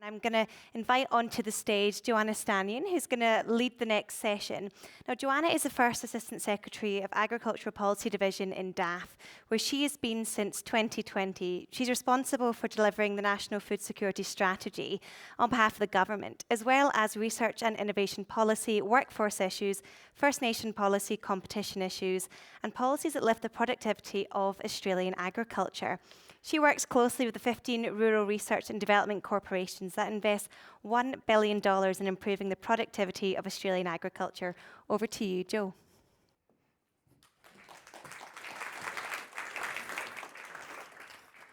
I'm going to invite onto the stage Joanna Stanion, who's going to lead the next session. Now, Joanna is the first Assistant Secretary of Agricultural Policy Division in DAFF, where she has been since 2020. She's responsible for delivering the National Food Security Strategy on behalf of the government, as well as research and innovation policy, workforce issues, First Nation policy, competition issues, and policies that lift the productivity of Australian agriculture. She works closely with the 15 rural research and development corporations that invest $1 billion in improving the productivity of Australian agriculture. Over to you, Jo.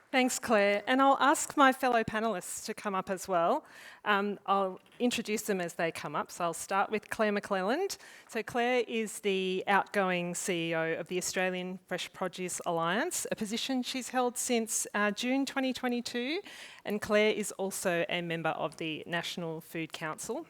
Thanks, Claire. And I'll ask my fellow panellists to come up as well. I'll introduce them as they come up. So I'll start with Claire McClelland. So Claire is the outgoing CEO of the Australian Fresh Produce Alliance, a position she's held since June 2022. And Claire is also a member of the National Food Council.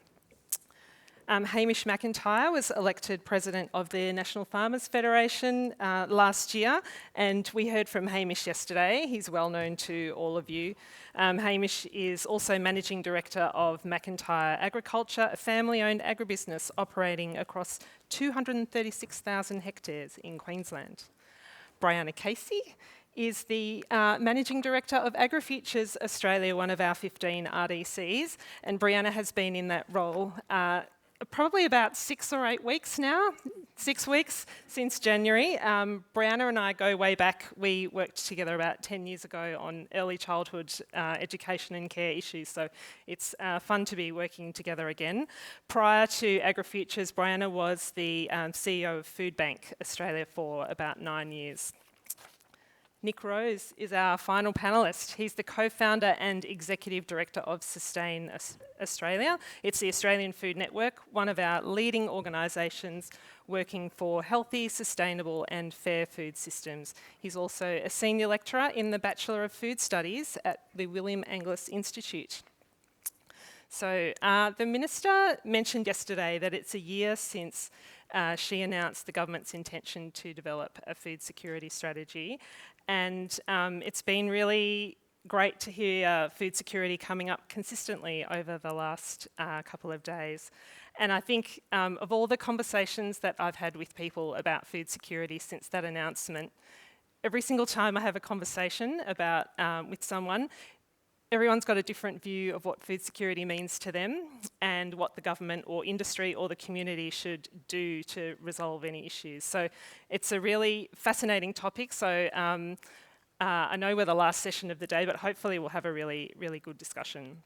Hamish McIntyre was elected President of the National Farmers Federation last year, and we heard from Hamish yesterday. He's well known to all of you. Hamish is also Managing Director of McIntyre Agriculture, a family-owned agribusiness operating across 236,000 hectares in Queensland. Brianna Casey is the Managing Director of AgriFutures Australia, one of our 15 RDCs, and Brianna has been in that role probably about 6 or 8 weeks now, 6 weeks since January. Brianna and I go way back. We worked together about 10 years ago on early childhood education and care issues, so it's fun to be working together again. Prior to AgriFutures, Brianna was the CEO of Food Bank Australia for about 9 years. Nick Rose is our final panellist. He's the co-founder and executive director of Sustain Australia. It's the Australian Food Network, one of our leading organisations working for healthy, sustainable and fair food systems. He's also a senior lecturer in the Bachelor of Food Studies at the William Angliss Institute. So the Minister mentioned yesterday that it's a year since she announced the government's intention to develop a food security strategy. And it's been really great to hear food security coming up consistently over the last couple of days. And I think of all the conversations that I've had with people about food security since that announcement, every single time I have a conversation about with someone, everyone's got a different view of what food security means to them and what the government or industry or the community should do to resolve any issues. So it's a really fascinating topic. So I know we're the last session of the day, but hopefully we'll have a really, really good discussion.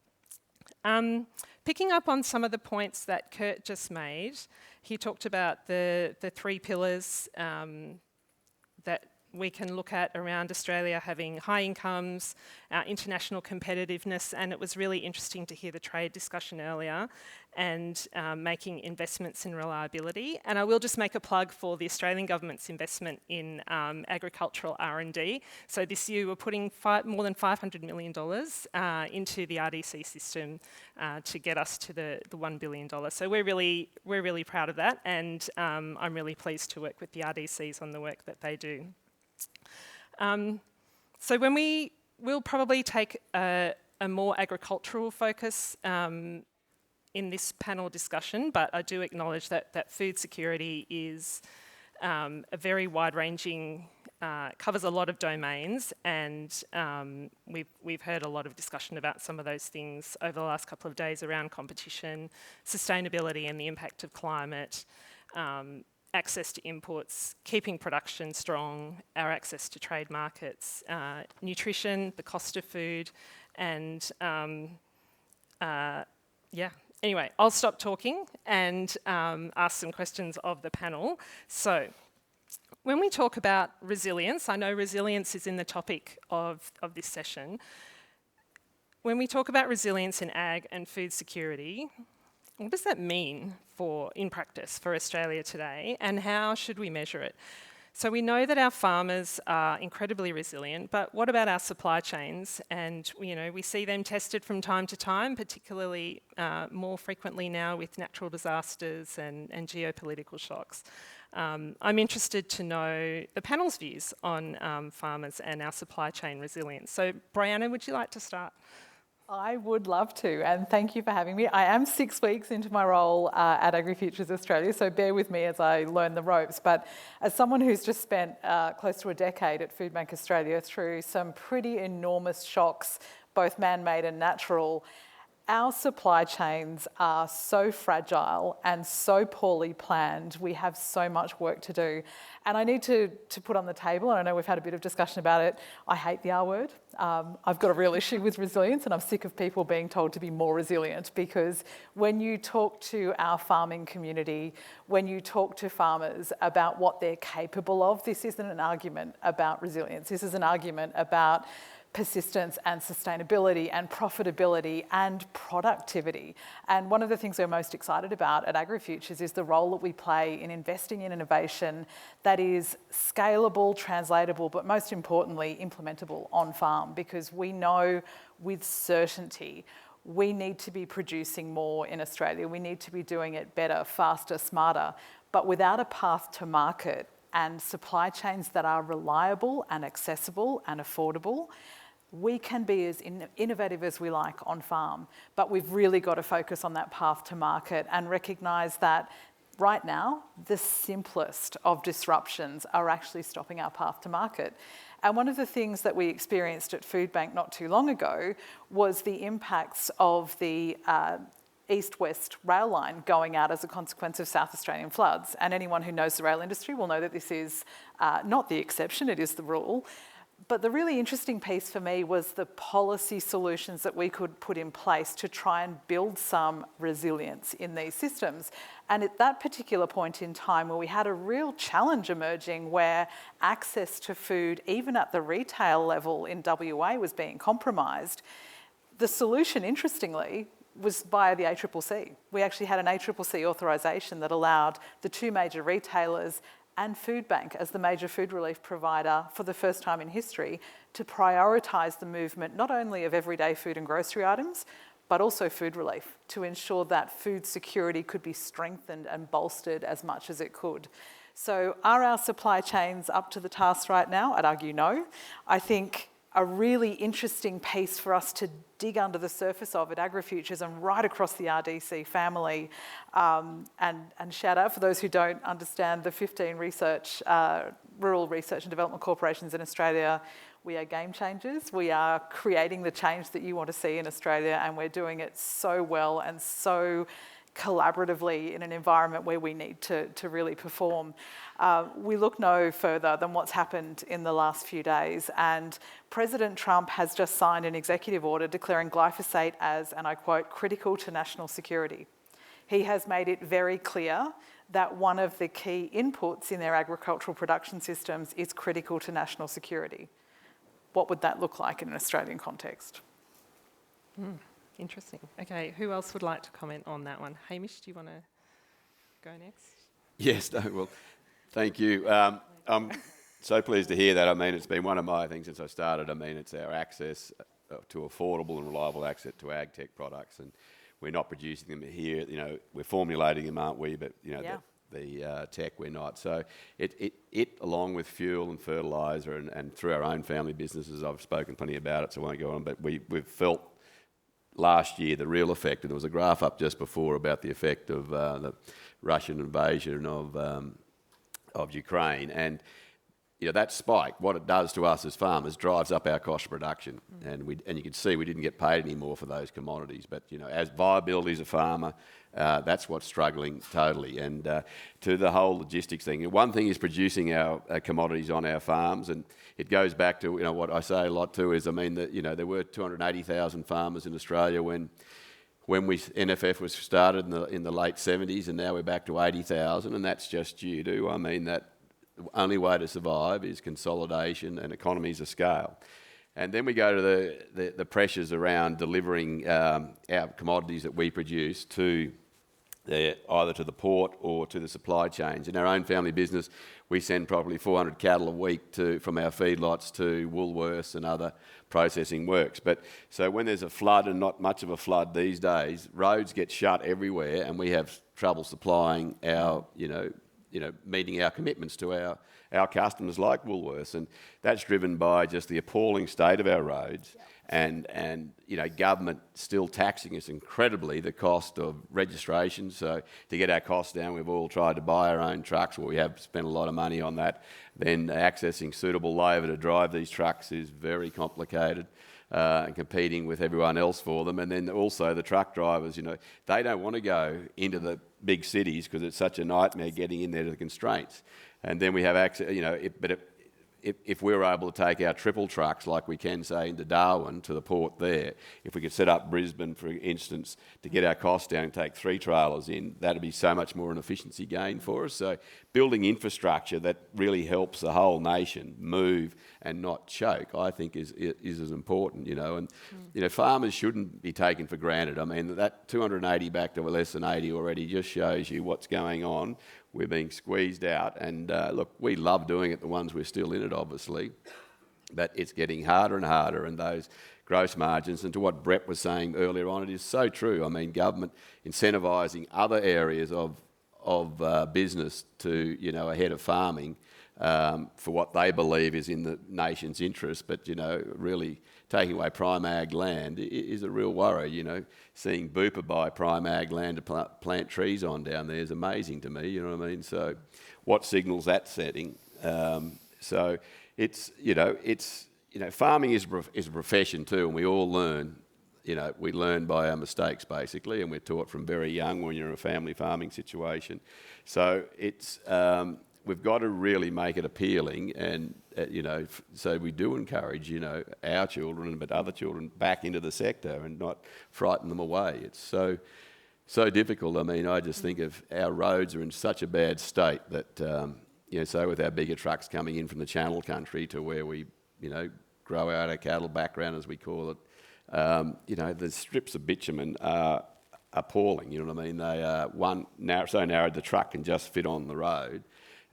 Picking up on some of the points that Kurt just made, he talked about the 3 pillars that we can look at around Australia having high incomes, our international competitiveness, and it was really interesting to hear the trade discussion earlier, and making investments in reliability. And I will just make a plug for the Australian government's investment in agricultural R&D. So this year we're putting more than $500 million into the RDC system to get us to the $1 billion. So we're really proud of that, and I'm really pleased to work with the RDCs on the work that they do. So when we'll probably take a more agricultural focus in this panel discussion, but I do acknowledge that food security is a very wide-ranging, covers a lot of domains, and we've heard a lot of discussion about some of those things over the last couple of days around competition, sustainability and the impact of climate, access to imports, keeping production strong, our access to trade markets, nutrition, the cost of food, and yeah. Anyway, I'll stop talking and ask some questions of the panel. So, when we talk about resilience, I know resilience is in the topic of this session. When we talk about resilience in ag and food security, what does that mean in practice for Australia today, and how should we measure it? So we know that our farmers are incredibly resilient, but what about our supply chains? And we see them tested from time to time, particularly more frequently now with natural disasters and geopolitical shocks. I'm interested to know the panel's views on farmers and our supply chain resilience. So Brianna, would you like to start? I would love to, and thank you for having me. I am 6 weeks into my role at AgriFutures Australia, so bear with me as I learn the ropes. But as someone who's just spent close to a decade at Foodbank Australia through some pretty enormous shocks, both man-made and natural, our supply chains are so fragile and so poorly planned. We have so much work to do. And I need to put on the table, and I know we've had a bit of discussion about it, I hate the R word. I've got a real issue with resilience, and I'm sick of people being told to be more resilient, because when you talk to our farming community, when you talk to farmers about what they're capable of, this isn't an argument about resilience. This is an argument about persistence and sustainability and profitability and productivity. And one of the things we're most excited about at AgriFutures is the role that we play in investing in innovation that is scalable, translatable, but most importantly, implementable on farm, because we know with certainty we need to be producing more in Australia. We need to be doing it better, faster, smarter, but without a path to market and supply chains that are reliable and accessible and affordable, we can be as innovative as we like on farm, but we've really got to focus on that path to market and recognise that right now, the simplest of disruptions are actually stopping our path to market. And one of the things that we experienced at Foodbank not too long ago was the impacts of the east-west rail line going out as a consequence of South Australian floods. And anyone who knows the rail industry will know that this is not the exception, it is the rule. But the really interesting piece for me was the policy solutions that we could put in place to try and build some resilience in these systems. And at that particular point in time where we had a real challenge emerging where access to food, even at the retail level in WA, was being compromised, the solution, interestingly, was via the ACCC. We actually had an ACCC authorisation that allowed the two major retailers and Foodbank as the major food relief provider for the first time in history to prioritise the movement not only of everyday food and grocery items, but also food relief to ensure that food security could be strengthened and bolstered as much as it could. So are our supply chains up to the task right now? I'd argue no. I think a really interesting piece for us to dig under the surface of at AgriFutures and right across the RDC family, and shout out for those who don't understand the 15 rural research and development corporations in Australia. We are game changers. We are creating the change that you want to see in Australia, and we're doing it so well and so collaboratively in an environment where we need to really perform. We look no further than what's happened in the last few days, and President Trump has just signed an executive order declaring glyphosate as, and I quote, critical to national security. He has made it very clear that one of the key inputs in their agricultural production systems is critical to national security. What would that look like in an Australian context? Interesting. Okay, who else would like to comment on that one? Hamish, do you want to go next? Yes, no, well, thank you. I'm so pleased to hear that. I mean, it's been one of my things since I started. I mean, it's our access to affordable and reliable access to ag tech products, and we're not producing them here. You know, we're formulating them, aren't we? But, you know, yeah. the tech, we're not. So it along with fuel and fertiliser and through our own family businesses, I've spoken plenty about it, so I won't go on, but we've felt last year the real effect, and there was a graph up just before about the effect of the Russian invasion of Ukraine, and you know, that spike, what it does to us as farmers, drives up our cost of production, and you can see we didn't get paid anymore for those commodities. But you know, as viability as a farmer, that's what's struggling totally. And to the whole logistics thing, one thing is producing our commodities on our farms, and it goes back to, you know, what I say a lot too is, I mean, that, you know, there were 280,000 farmers in Australia when NFF was started in the late 70s, and now we're back to 80,000, and that's just due to, I mean, that the only way to survive is consolidation and economies of scale. And then we go to the pressures around delivering our commodities that we produce to either to the port or to the supply chains. In our own family business, we send probably 400 cattle a week from our feedlots to Woolworths and other processing works. But so when there's a flood, and not much of a flood these days, roads get shut everywhere, and we have trouble supplying our, meeting our commitments to our customers like Woolworths, and that's driven by just the appalling state of our roads and government still taxing us incredibly, the cost of registration. So to get our costs down, we've all tried to buy our own trucks. Well, we have spent a lot of money on that. Then accessing suitable labour to drive these trucks is very complicated. And competing with everyone else for them. And then also the truck drivers, they don't want to go into the big cities because it's such a nightmare getting in there to the constraints. And then we have access, if we were able to take our triple trucks like we can, say, into Darwin to the port there, if we could set up Brisbane, for instance, to get our costs down and take 3 trailers in, that'd be so much more an efficiency gain for us. So building infrastructure that really helps the whole nation move and not choke, I think is as important, And, farmers shouldn't be taken for granted. I mean, that 280 back to less than 80 already just shows you what's going on. We're being squeezed out, and look, we love doing it, the ones we're still in it, obviously, but it's getting harder and harder, and those gross margins, and to what Brett was saying earlier on, it is so true. I mean, government incentivising other areas of business to, ahead of farming for what they believe is in the nation's interest, but, really taking away prime ag land is a real worry. Seeing Bupa buy prime ag land to plant trees on down there is amazing to me, you know what I mean? So what signals that setting? So it's farming is a profession too, and we all learn. We learn by our mistakes basically, and we're taught from very young when you're in a family farming situation. So it's we've got to really make it appealing, and so we do encourage our children, but other children back into the sector and not frighten them away. It's so difficult. I mean, I just think of our roads are in such a bad state that so with our bigger trucks coming in from the Channel Country to where we grow out our cattle background, as we call it, the strips of bitumen are appalling. You know what I mean? They are so narrow the truck can just fit on the road.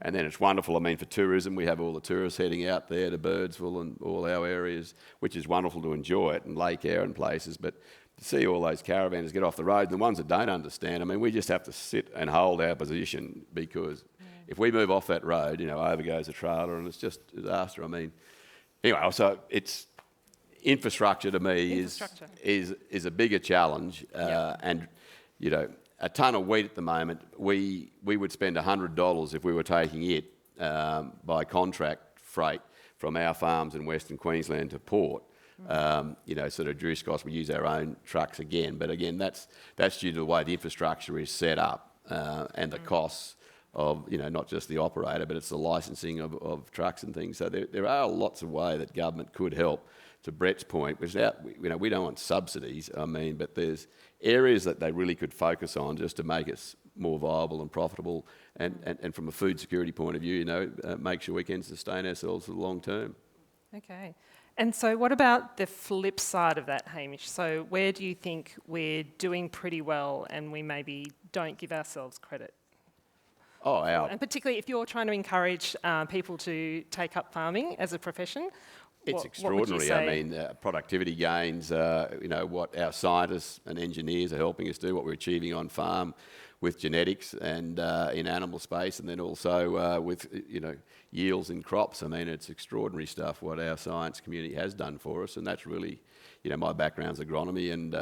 And then it's wonderful, I mean, for tourism, we have all the tourists heading out there to Birdsville and all our areas, which is wonderful to enjoy it, and Lake Eyre and places, but to see all those caravanners get off the road, and the ones that don't understand, I mean, we just have to sit and hold our position, because if we move off that road, over goes a trailer, and it's just a disaster. I mean, anyway, so it's infrastructure to me is a bigger challenge, and, a tonne of wheat at the moment, we would spend $100 if we were taking it by contract freight from our farms in Western Queensland to port. Sort of reduce costs. We use our own trucks again, but again, that's due to the way the infrastructure is set up and the costs of not just the operator, but it's the licensing of trucks and things. So there are lots of ways that government could help. To Brett's point, without we don't want subsidies. I mean, but there's areas that they really could focus on just to make us more viable and profitable, and from a food security point of view, make sure we can sustain ourselves for the long term. Okay. And so what about the flip side of that, Hamish? So where do you think we're doing pretty well and we maybe don't give ourselves credit? And particularly if you're trying to encourage people to take up farming as a profession. It's extraordinary. I mean, productivity gains, what our scientists and engineers are helping us do, what we're achieving on farm with genetics and in animal space, and then also with, yields in crops. I mean, it's extraordinary stuff what our science community has done for us, and that's really, my background's agronomy, and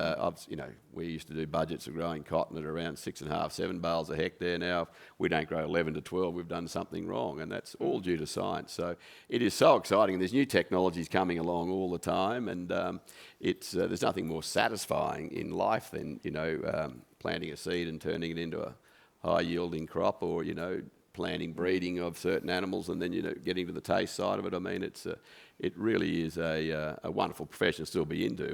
we used to do budgets of growing cotton at around 6.5, 7 bales a hectare. Now we don't grow 11 to 12. We've done something wrong, and that's all due to science. So it is so exciting, and there's new technologies coming along all the time, and there's nothing more satisfying in life than planting a seed and turning it into a high yielding crop, or planning breeding of certain animals, and then getting to the taste side of it. I mean, it really is a wonderful profession to still be into,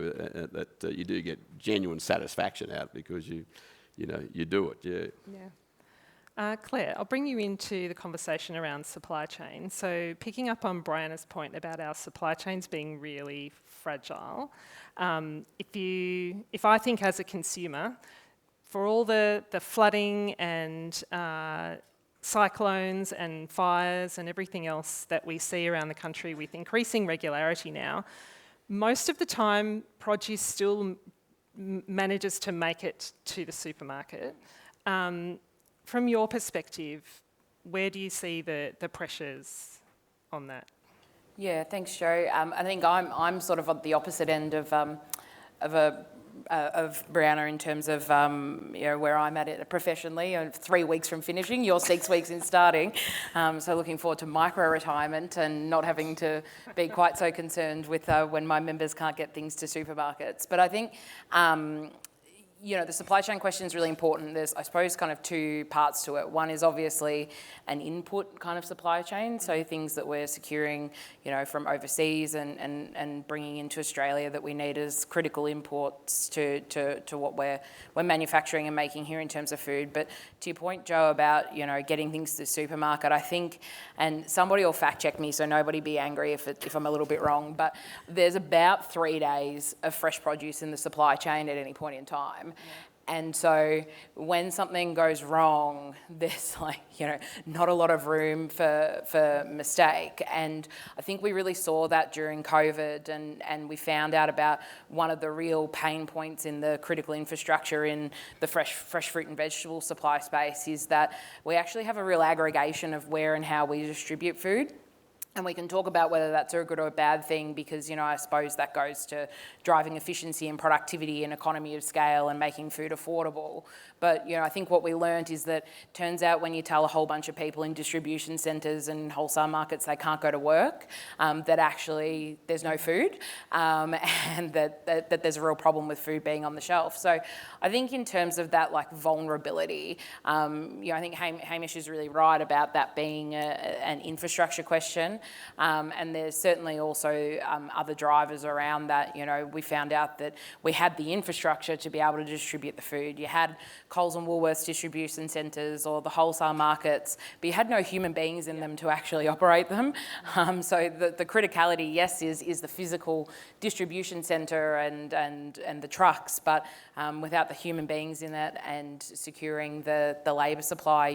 that you do get genuine satisfaction out because you do it. Yeah. Claire, I'll bring you into the conversation around supply chain. So picking up on Brianna's point about our supply chains being really fragile, if I think as a consumer, for all the flooding and cyclones and fires and everything else that we see around the country with increasing regularity now, most of the time produce still manages to make it to the supermarket. From your perspective, where do you see the pressures on that? Yeah, thanks, Joe. I think I'm sort of at the opposite end of Brianna in terms of where I'm at it professionally. I'm 3 weeks from finishing, you're 6 weeks in starting. So looking forward to micro-retirement and not having to be quite so concerned with when my members can't get things to supermarkets. But I think the supply chain question is really important. There's, I suppose, kind of 2 parts to it. One is obviously an input kind of supply chain, so things that we're securing, from overseas and bringing into Australia that we need as critical imports to what we're manufacturing and making here in terms of food. But to your point, Joe, about getting things to the supermarket, I think, and somebody will fact check me, so nobody be angry if I'm a little bit wrong, but there's about 3 days of fresh produce in the supply chain at any point in time. And so when something goes wrong, there's not a lot of room for mistake. And I think we really saw that during COVID, and we found out about one of the real pain points in the critical infrastructure in the fresh fruit and vegetable supply space is that we actually have a real aggregation of where and how we distribute food. And we can talk about whether that's a good or a bad thing because, I suppose that goes to driving efficiency and productivity and economy of scale and making food affordable. But, I think what we learned is that turns out when you tell a whole bunch of people in distribution centres and wholesale markets they can't go to work, that actually there's no food and that there's a real problem with food being on the shelf. So I think in terms of that vulnerability, I think Hamish is really right about that being an infrastructure question. And there's certainly also other drivers around that. We found out that we had the infrastructure to be able to distribute the food. You had Coles and Woolworths distribution centres or the wholesale markets, but you had no human beings in them to actually operate them. So the criticality, yes, is the physical distribution centre and the trucks, but without the human beings in it and securing the labour supply,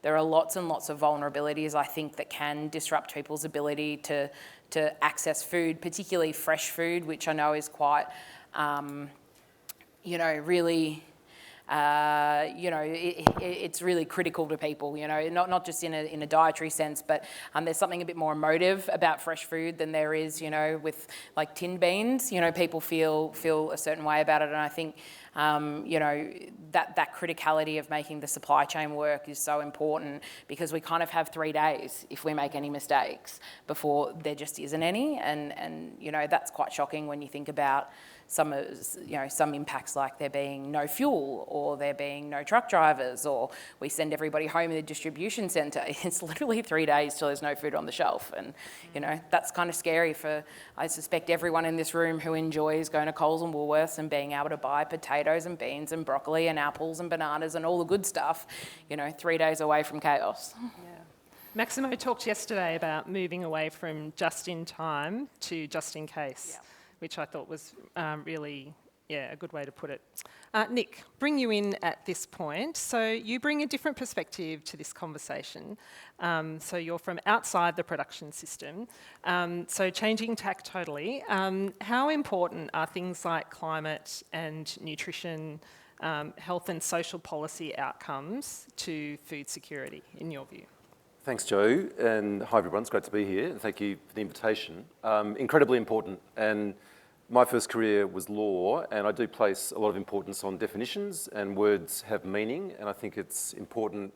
there are lots and lots of vulnerabilities, I think, that can disrupt people's ability to access food, particularly fresh food, which I know is quite, really, it's really critical to people, not just in a dietary sense, but there's something a bit more emotive about fresh food than there is, with tinned beans. People feel a certain way about it, and I think, that criticality of making the supply chain work is so important because we kind of have 3 days if we make any mistakes before there just isn't any, and that's quite shocking when you think about some impacts like there being no fuel or there being no truck drivers or we send everybody home in the distribution centre. It's literally 3 days till there's no food on the shelf, and that's kind of scary for, I suspect, everyone in this room who enjoys going to Coles and Woolworths and being able to buy potatoes and beans and broccoli and apples and bananas and all the good stuff, 3 days away from chaos. Yeah. Maximo talked yesterday about moving away from just in time to just in case, which I thought was really, a good way to put it. Nick, bring you in at this point. So you bring a different perspective to this conversation. So you're from outside the production system. So changing tack totally. How important are things like climate and nutrition, health and social policy outcomes to food security, in your view? Thanks, Joe, and hi everyone, it's great to be here, and thank you for the invitation. Incredibly important, and my first career was law, and I do place a lot of importance on definitions, and words have meaning, and I think it's important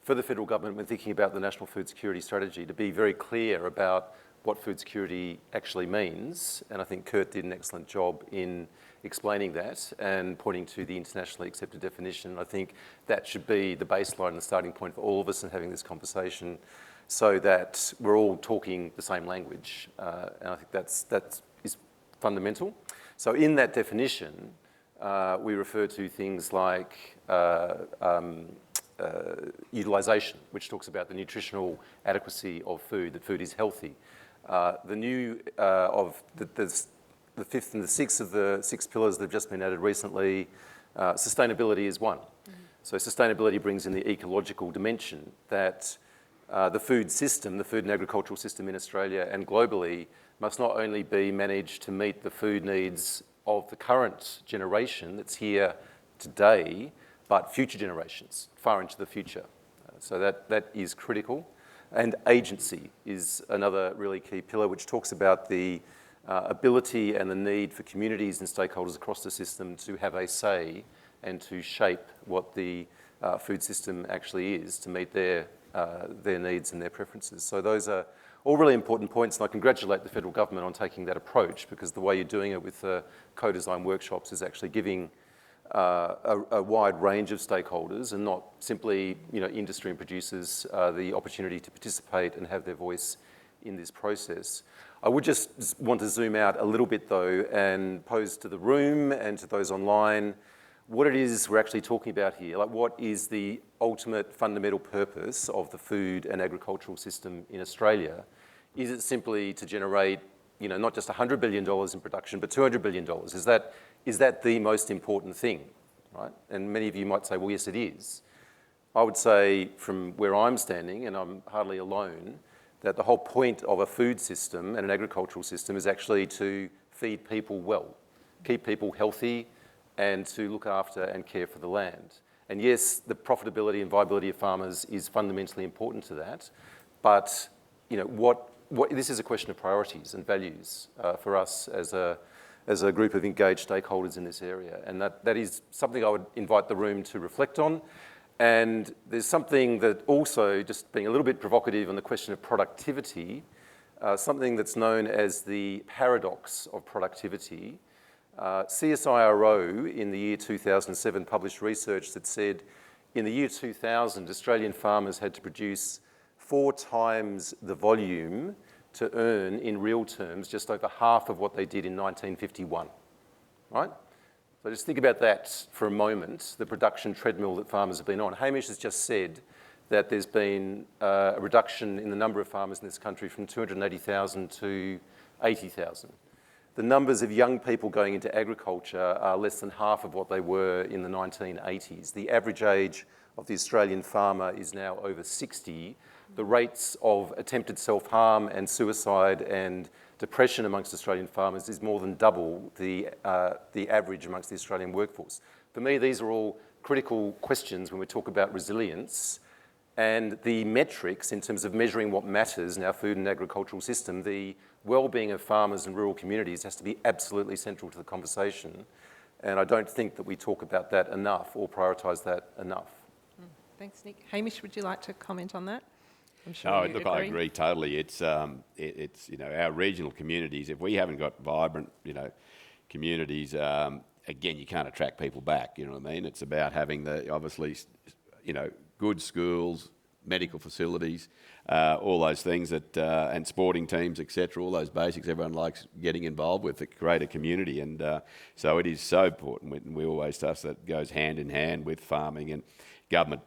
for the federal government when thinking about the National Food Security Strategy to be very clear about what food security actually means, and I think Kurt did an excellent job in explaining that and pointing to the internationally accepted definition. I think that should be the baseline and the starting point for all of us in having this conversation so that we're all talking the same language, and I think that is fundamental. So in that definition, we refer to things like utilisation, which talks about the nutritional adequacy of food, that food is healthy. The new of the fifth and the sixth of the 6 pillars that have just been added recently, sustainability is one. So sustainability brings in the ecological dimension that the food system, the food and agricultural system in Australia and globally must not only be managed to meet the food needs of the current generation that's here today, but future generations, far into the future. So that is critical. And agency is another really key pillar, which talks about the ability and the need for communities and stakeholders across the system to have a say and to shape what the food system actually is to meet their needs and their preferences. So those are all really important points, and I congratulate the federal government on taking that approach, because the way you're doing it with the co-design workshops is actually giving a wide range of stakeholders, and not simply industry and producers, the opportunity to participate and have their voice in this process. I would just want to zoom out a little bit though and pose to the room and to those online what it is we're actually talking about here. Like, what is the ultimate fundamental purpose of the food and agricultural system in Australia? Is it simply to generate, not just $100 billion in production, but $200 billion? Is that the most important thing, right? And many of you might say, well, yes, it is. I would say, from where I'm standing, and I'm hardly alone, that the whole point of a food system and an agricultural system is actually to feed people well, keep people healthy, and to look after and care for the land. And yes, the profitability and viability of farmers is fundamentally important to that, but this is a question of priorities and values for us as a group of engaged stakeholders in this area, and that is something I would invite the room to reflect on. And there's something that also, just being a little bit provocative on the question of productivity, something that's known as the paradox of productivity. CSIRO in the year 2007 published research that said in the year 2000, Australian farmers had to produce 4 times the volume to earn, in real terms, just over half of what they did in 1951, right? So just think about that for a moment, the production treadmill that farmers have been on. Hamish has just said that there's been a reduction in the number of farmers in this country from 280,000 to 80,000. The numbers of young people going into agriculture are less than half of what they were in the 1980s. The average age of the Australian farmer is now over 60. The rates of attempted self-harm and suicide and depression amongst Australian farmers is more than double the average amongst the Australian workforce. For me, these are all critical questions when we talk about resilience, and the metrics in terms of measuring what matters in our food and agricultural system. The well-being of farmers and rural communities has to be absolutely central to the conversation, and I don't think that we talk about that enough or prioritise that enough. Thanks, Nick. Hamish, would you like to comment on that? I'm sure No, you look, agree. I agree totally. It's our regional communities. If we haven't got vibrant, communities, again, you can't attract people back. You know what I mean? It's about having obviously, good schools, medical facilities, all those things that, and sporting teams, etc. All those basics everyone likes getting involved with that create a community, and so it is so important. We always discuss that goes hand in hand with farming and government,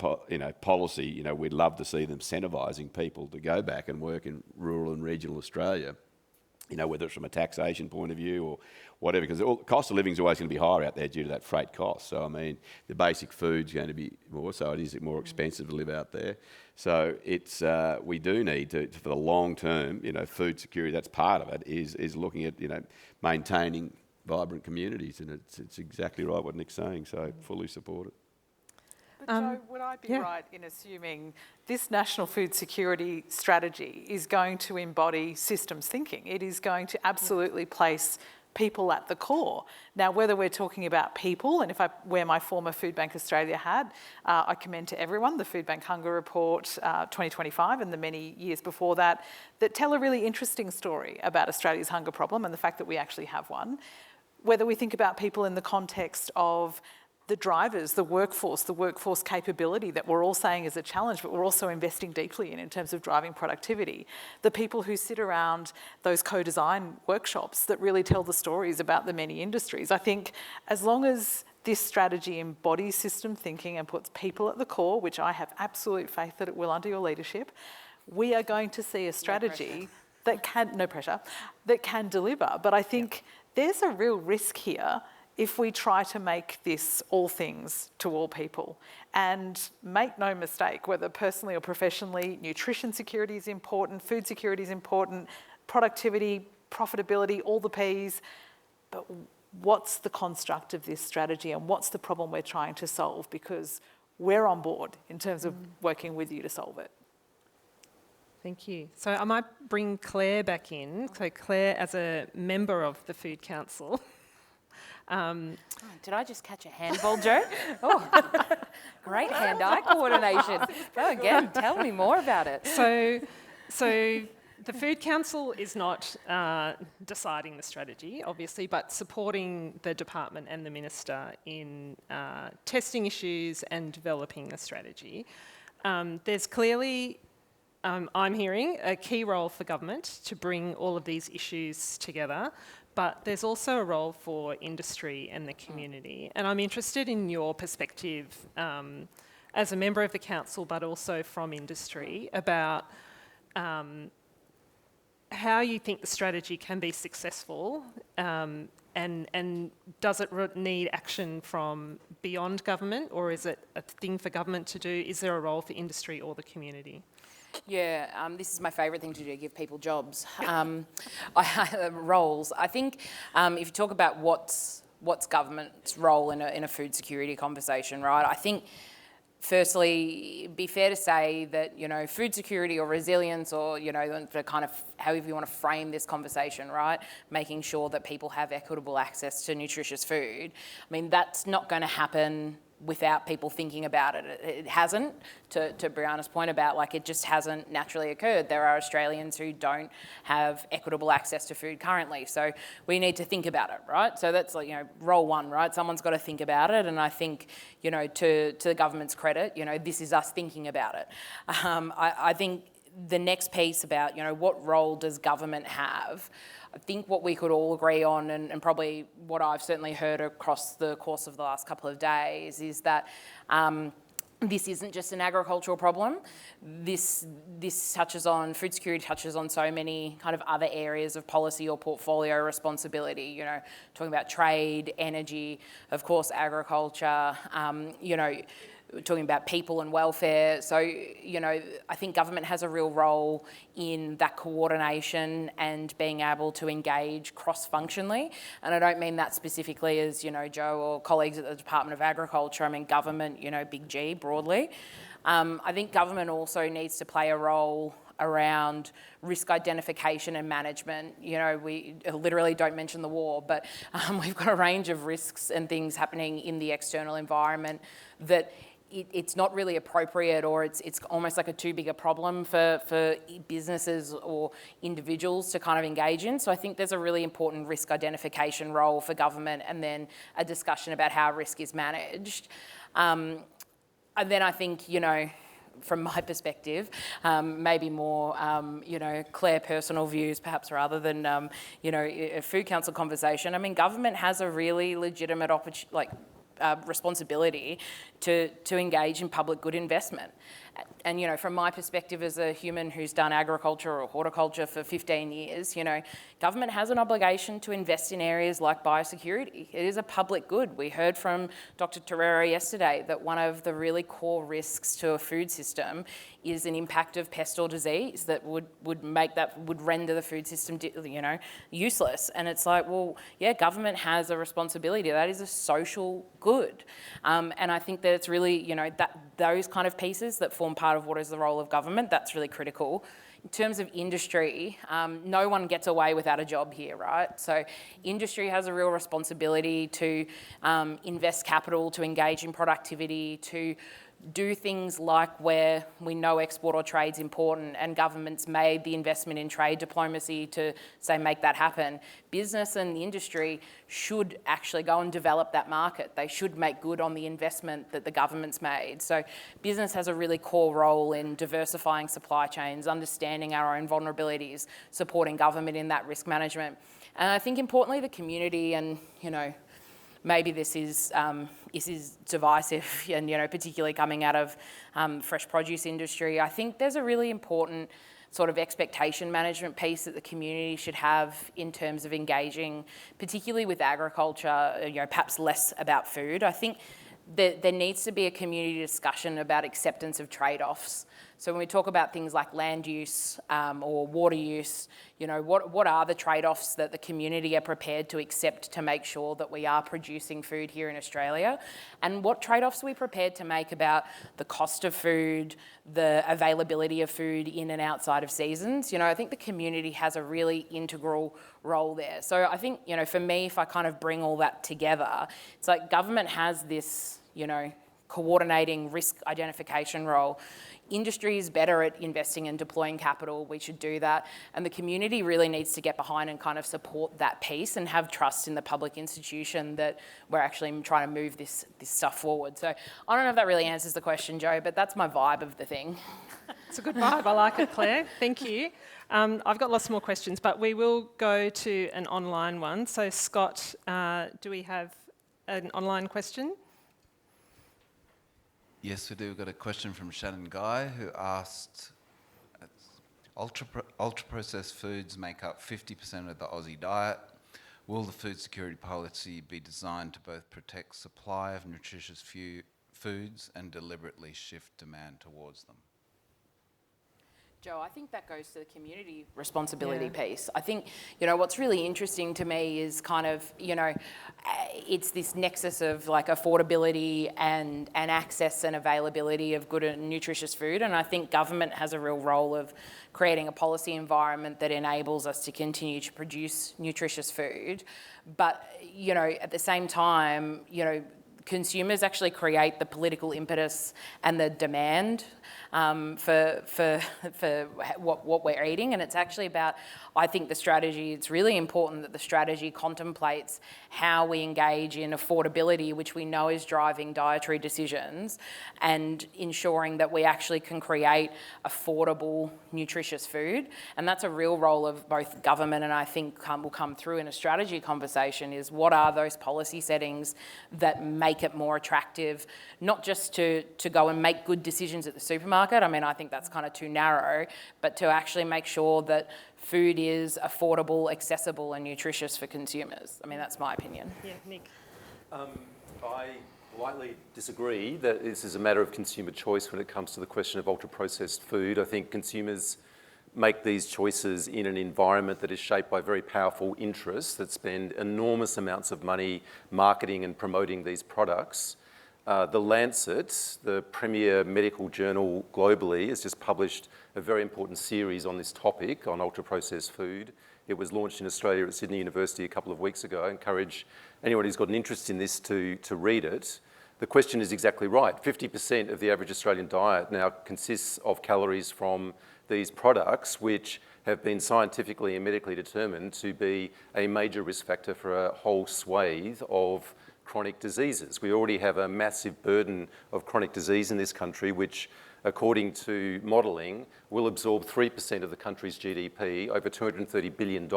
policy. We'd love to see them incentivising people to go back and work in rural and regional Australia. Whether it's from a taxation point of view or whatever, because the cost of living is always going to be higher out there due to that freight cost. So, I mean, the basic food's going to be more, so it is more expensive to live out there. So it's we do need to, for the long term, food security, that's part of it, is looking at, maintaining vibrant communities, and it's exactly right what Nick's saying, so fully support it. But Jo, would I be right in assuming this national food security strategy is going to embody systems thinking? It is going to absolutely place people at the core. Now, whether we're talking about people, and if I wear my former Food Bank Australia hat, I commend to everyone the Food Bank Hunger Report 2025 and the many years before that tell a really interesting story about Australia's hunger problem and the fact that we actually have one. Whether we think about people in the context of the drivers, the workforce capability that we're all saying is a challenge, but we're also investing deeply in terms of driving productivity. The people who sit around those co-design workshops that really tell the stories about the many industries. I think as long as this strategy embodies system thinking and puts people at the core, which I have absolute faith that it will under your leadership, we are going to see a strategy that can deliver. But I think there's a real risk here if we try to make this all things to all people. And make no mistake, whether personally or professionally, nutrition security is important, food security is important, productivity, profitability, all the Ps. But what's the construct of this strategy and what's the problem we're trying to solve? Because we're on board in terms of working with you to solve it. Thank you. So I might bring Claire back in. So Claire, as a member of the Food Council. Did I just catch a handball, Joe? Oh, great hand-eye coordination. Go again, tell me more about it. So the Food Council is not deciding the strategy, obviously, but supporting the department and the minister in testing issues and developing the strategy. There's clearly, I'm hearing, a key role for government to bring all of these issues together, but there's also a role for industry and the community. And I'm interested in your perspective as a member of the council, but also from industry, about how you think the strategy can be successful, and does it need action from beyond government, or is it a thing for government to do? Is there a role for industry or the community? Yeah, this is my favourite thing to do, give people jobs. Roles. I think if you talk about what's government's role in a food security conversation, right, I think firstly, it'd be fair to say that, you know, food security or resilience, or, you know, the kind of however you want to frame this conversation, right, making sure that people have equitable access to nutritious food, I mean, that's not going to happen without people thinking about it. It hasn't, to Brianna's point about, like, it just hasn't naturally occurred. There are Australians who don't have equitable access to food currently, so we need to think about it, right? So that's, like, you know, role one, right? Someone's got to think about it, and I think, you know, to the government's credit, you know, this is us thinking about it. I think the next piece about, you know, what role does government have? I think what we could all agree on, and probably what I've certainly heard across the course of the last couple of days, is that this isn't just an agricultural problem. This touches on, food security touches on so many kind of other areas of policy or portfolio responsibility, you know, talking about trade, energy, of course, agriculture, you know, talking about people and welfare. So, you know, I think government has a real role in that coordination and being able to engage cross-functionally. And I don't mean that specifically as, you know, Joe or colleagues at the Department of Agriculture. I mean government, you know, big G, broadly. I think government also needs to play a role around risk identification and management. You know, we literally don't mention the war, but we've got a range of risks and things happening in the external environment that it's not really appropriate, or it's almost like a too big a problem for businesses or individuals to kind of engage in. So I think there's a really important risk identification role for government, and then a discussion about how risk is managed. And then I think, you know, from my perspective, maybe more, you know, Claire personal views perhaps rather than, you know, a Food Council conversation. I mean, government has a really legitimate responsibility to engage in public good investment. And, you know, from my perspective as a human who's done agriculture or horticulture for 15 years, you know, government has an obligation to invest in areas like biosecurity. It is a public good. We heard from Dr. Torreira yesterday that one of the really core risks to a food system is an impact of pest or disease that would render the food system, you know, useless. And it's like, well, yeah, government has a responsibility. That is a social good. And I think that it's really, you know, that those kind of pieces that form part of what is the role of government, that's really critical. In terms of industry, no one gets away without a job here, right? So industry has a real responsibility to invest capital, to engage in productivity, to do things like where we know export or trade's important, and government's made the investment in trade diplomacy to, say, make that happen. Business and the industry should actually go and develop that market. They should make good on the investment that the government's made. So business has a really core role in diversifying supply chains, understanding our own vulnerabilities, supporting government in that risk management. And I think importantly, the community, and, you know, maybe this is divisive, and, you know, particularly coming out of fresh produce industry, I think there's a really important sort of expectation management piece that the community should have in terms of engaging, particularly with agriculture, you know, perhaps less about food. I think that there needs to be a community discussion about acceptance of trade-offs. So when we talk about things like land use or water use, you know, what are the trade-offs that the community are prepared to accept to make sure that we are producing food here in Australia? And what trade-offs are we prepared to make about the cost of food, the availability of food in and outside of seasons? You know, I think the community has a really integral role there. So I think, you know, for me, if I kind of bring all that together, it's like government has this, you know, coordinating risk identification role. Industry is better at investing and deploying capital. We should do that. And the community really needs to get behind and kind of support that piece and have trust in the public institution that we're actually trying to move this stuff forward. So I don't know if that really answers the question, Joe, but that's my vibe of the thing. It's a good vibe. I like it, Claire. Thank you. I've got lots more questions, but we will go to an online one. So Scott, do we have an online question? Yes, we do. We've got a question from Shannon Guy, who asked, ultra-processed foods make up 50% of the Aussie diet. Will the food security policy be designed to both protect supply of nutritious foods and deliberately shift demand towards them? Joe, I think that goes to the community responsibility piece. I think, you know, what's really interesting to me is kind of, you know, it's this nexus of like affordability and access and availability of good and nutritious food. And I think government has a real role of creating a policy environment that enables us to continue to produce nutritious food. But, you know, at the same time, you know, consumers actually create the political impetus and the demand for what we're eating. And it's actually about, I think the strategy, it's really important that the strategy contemplates how we engage in affordability, which we know is driving dietary decisions, and ensuring that we actually can create affordable, nutritious food. And that's a real role of both government, and I think will come through in a strategy conversation, is what are those policy settings that make it more attractive, not just to go and make good decisions at the supermarket. I mean, I think that's kind of too narrow, but to actually make sure that food is affordable, accessible and nutritious for consumers. I mean, that's my opinion. Yeah, Nick. I politely disagree that this is a matter of consumer choice when it comes to the question of ultra-processed food. I think consumers make these choices in an environment that is shaped by very powerful interests that spend enormous amounts of money marketing and promoting these products. The Lancet, the premier medical journal globally, has just published a very important series on this topic, on ultra-processed food. It was launched in Australia at Sydney University a couple of weeks ago. I encourage anyone who's got an interest in this to read it. The question is exactly right. 50% of the average Australian diet now consists of calories from these products, which have been scientifically and medically determined to be a major risk factor for a whole swathe of chronic diseases. We already have a massive burden of chronic disease in this country, which, according to modelling, will absorb 3% of the country's GDP, over $230 billion,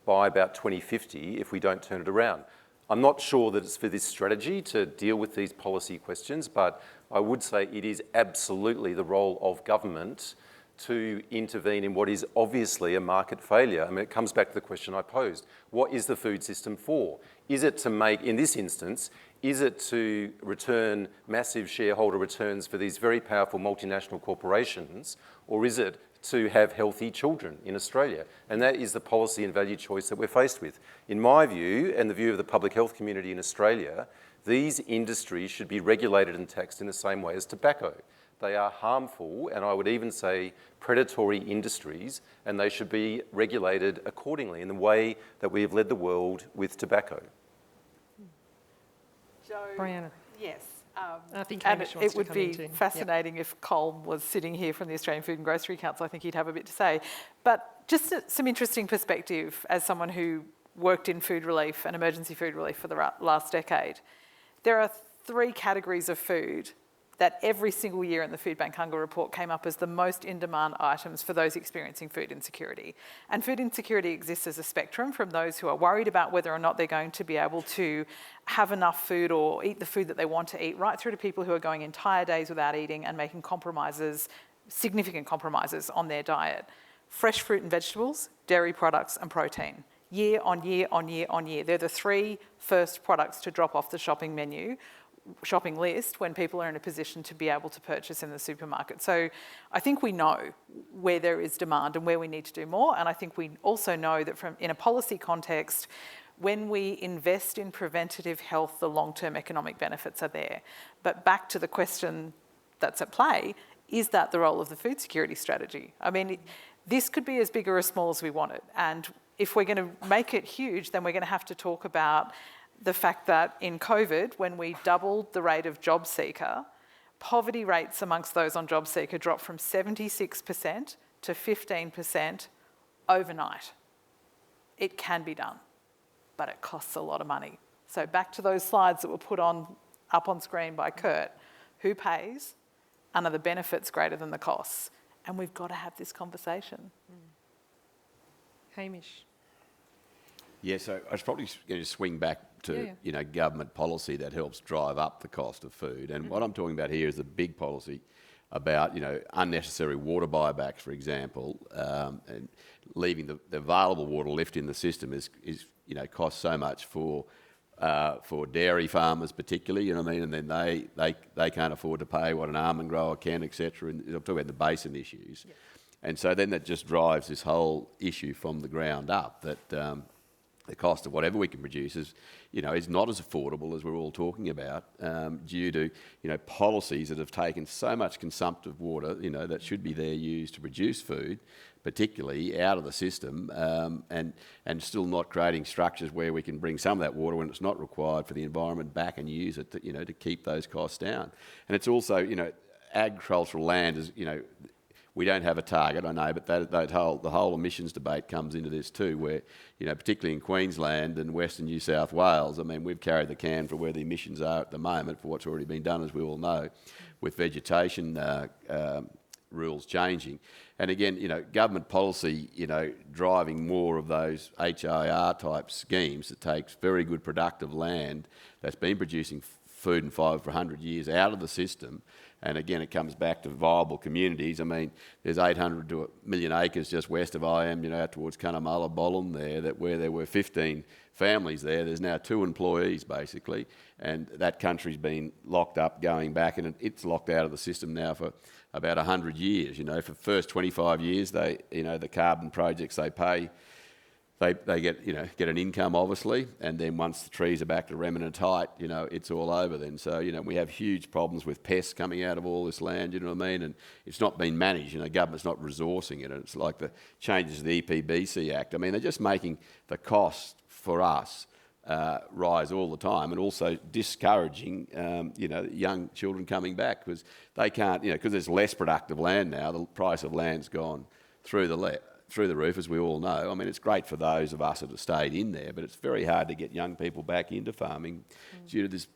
by about 2050 if we don't turn it around. I'm not sure that it's for this strategy to deal with these policy questions, but I would say it is absolutely the role of government to intervene in what is obviously a market failure. I mean, it comes back to the question I posed. What is the food system for? Is it to make, in this instance, is it to return massive shareholder returns for these very powerful multinational corporations, or is it to have healthy children in Australia? And that is the policy and value choice that we're faced with. In my view, and the view of the public health community in Australia, these industries should be regulated and taxed in the same way as tobacco. They are harmful, and I would even say predatory industries, and they should be regulated accordingly in the way that we have led the world with tobacco. Joe, Brianna. yes. I think And Hamish wants it would to come be in too. fascinating if Colm was sitting here from the Australian Food and Grocery Council. I think he'd have a bit to say. But just some interesting perspective as someone who worked in food relief and emergency food relief for the last decade. There are 3 categories of food that every single year in the Food Bank Hunger Report came up as the most in-demand items for those experiencing food insecurity. And food insecurity exists as a spectrum, from those who are worried about whether or not they're going to be able to have enough food or eat the food that they want to eat, right through to people who are going entire days without eating and making compromises, significant compromises on their diet. Fresh fruit and vegetables, dairy products and protein. Year on year on year on year. They're the 3 first products to drop off the shopping menu shopping list when people are in a position to be able to purchase in the supermarket. So I think we know where there is demand and where we need to do more. And I think we also know that in a policy context, when we invest in preventative health, the long-term economic benefits are there. But back to the question that's at play, is that the role of the food security strategy? I mean, this could be as big or as small as we want it. And if we're going to make it huge, then we're going to have to talk about the fact that in COVID, when we doubled the rate of job seeker, poverty rates amongst those on job seeker dropped from 76% to 15% overnight. It can be done, but it costs a lot of money. So back to those slides that were put up on screen by Kurt, who pays and are the benefits greater than the costs? And we've got to have this conversation. Hamish. Yeah, so I was probably going to swing back to government policy that helps drive up the cost of food. And what I'm talking about here is the big policy about unnecessary water buybacks, for example, and leaving the available water left in the system is costs so much for dairy farmers particularly, and then they can't afford to pay what an almond grower can, etc. And I'm talking about the basin issues. Yep. And so then that just drives this whole issue from the ground up that the cost of whatever we can produce is not as affordable as we're all talking about due to policies that have taken so much consumptive water that should be there used to produce food, particularly out of the system, and still not creating structures where we can bring some of that water when it's not required for the environment back and use it to keep those costs down. And it's also agricultural land is we don't have a target, I know, but the whole emissions debate comes into this too, where, particularly in Queensland and Western New South Wales, we've carried the can for where the emissions are at the moment for what's already been done, as we all know, with vegetation rules changing. And again, government policy, driving more of those HIR type schemes that takes very good productive land that's been producing food and fibre for 100 years out of the system. And again, it comes back to viable communities. There's 800 to 1 million acres just west of IM, out towards Cunnamulla, Bollum there, where there were 15 families there's now 2 employees basically. And that country's been locked up going back, and it's locked out of the system now for about 100 years. For the first 25 years, the carbon projects they pay, they get an income obviously, and then once the trees are back to remnant height, it's all over then. So we have huge problems with pests coming out of all this land, and it's not been managed. Government's not resourcing it, and it's like the changes to the EPBC Act. They're just making the cost for us rise all the time, and also discouraging young children coming back because they can't, because there's less productive land now. The price of land's gone through the roof, as we all know. It's great for those of us that have stayed in there, but it's very hard to get young people back into farming due to this.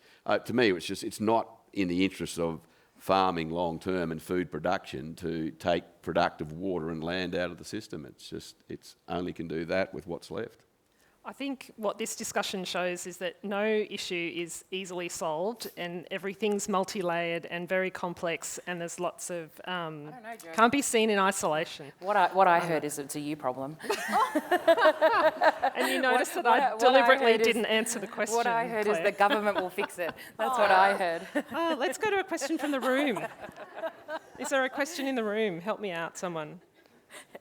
To me, it's not in the interest of farming long term and food production to take productive water and land out of the system. It's only can do that with what's left. I think what this discussion shows is that no issue is easily solved, and everything's multi-layered and very complex, and there's lots of I don't know, Jo. can't be seen in isolation. What I heard is it's a you problem. And you notice that I deliberately didn't answer the question. What I heard Claire. is the government will fix it. That's what I heard. Let's go to a question from the room. Is there a question in the room? Help me out, someone.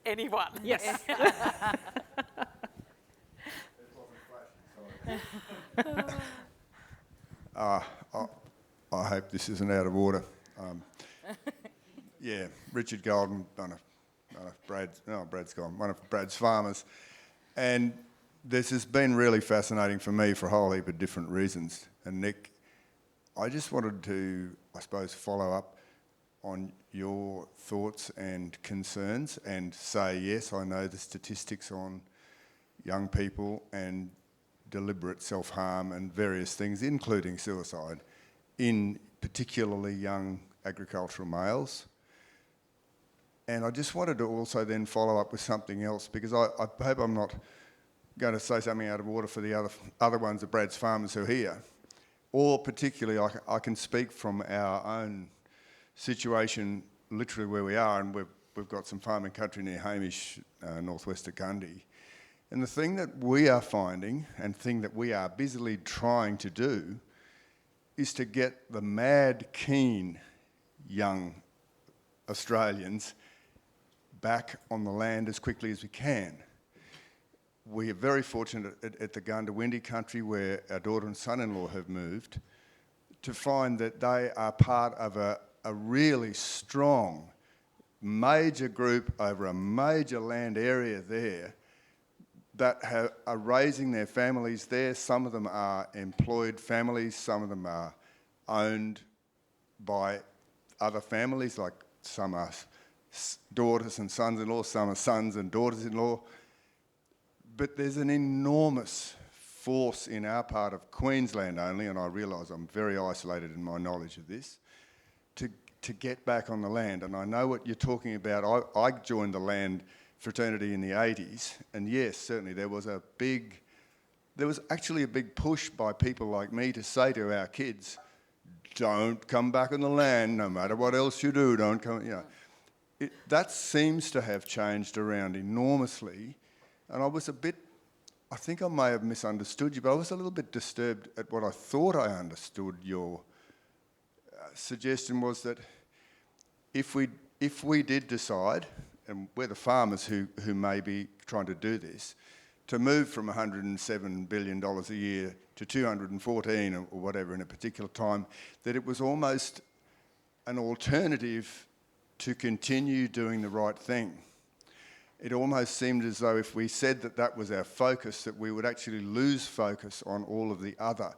Anyone? Yes. I hope this isn't out of order. Richard Golden, one of Brad's farmers. And this has been really fascinating for me for a whole heap of different reasons. And Nick, I just wanted to, I suppose, follow up on your thoughts and concerns and say, yes, I know the statistics on young people and deliberate self-harm and various things, including suicide, in particularly young agricultural males. And I just wanted to also then follow up with something else, because I hope I'm not going to say something out of order for the other ones of Brad's farmers who are here. Or particularly, I can speak from our own situation, literally where we are, and we've got some farming country near Hamish, northwest of Gundy. And the thing that we are finding, and thing that we are busily trying to do, is to get the mad keen young Australians back on the land as quickly as we can. We are very fortunate at the Gundawindi country, where our daughter and son-in-law have moved, to find that they are part of a really strong major group over a major land area there that are raising their families there. Some of them are employed families, some of them are owned by other families, like some are daughters and sons-in-law, some are sons and daughters-in-law. But there's an enormous force in our part of Queensland only, and I realise I'm very isolated in my knowledge of this, to get back on the land. And I know what you're talking about. I joined the land fraternity in the 80s, and yes, certainly there was actually a big push by people like me to say to our kids, don't come back on the land, no matter what else you do, don't come, you know. That seems to have changed around enormously. And I think I may have misunderstood you, but I was a little bit disturbed at what I thought I understood. Your suggestion was that if we did decide, and we're the farmers who may be trying to do this, to move from $107 billion a year to 214 or whatever in a particular time, that it was almost an alternative to continue doing the right thing. It almost seemed as though if we said that that was our focus, that we would actually lose focus on all of the other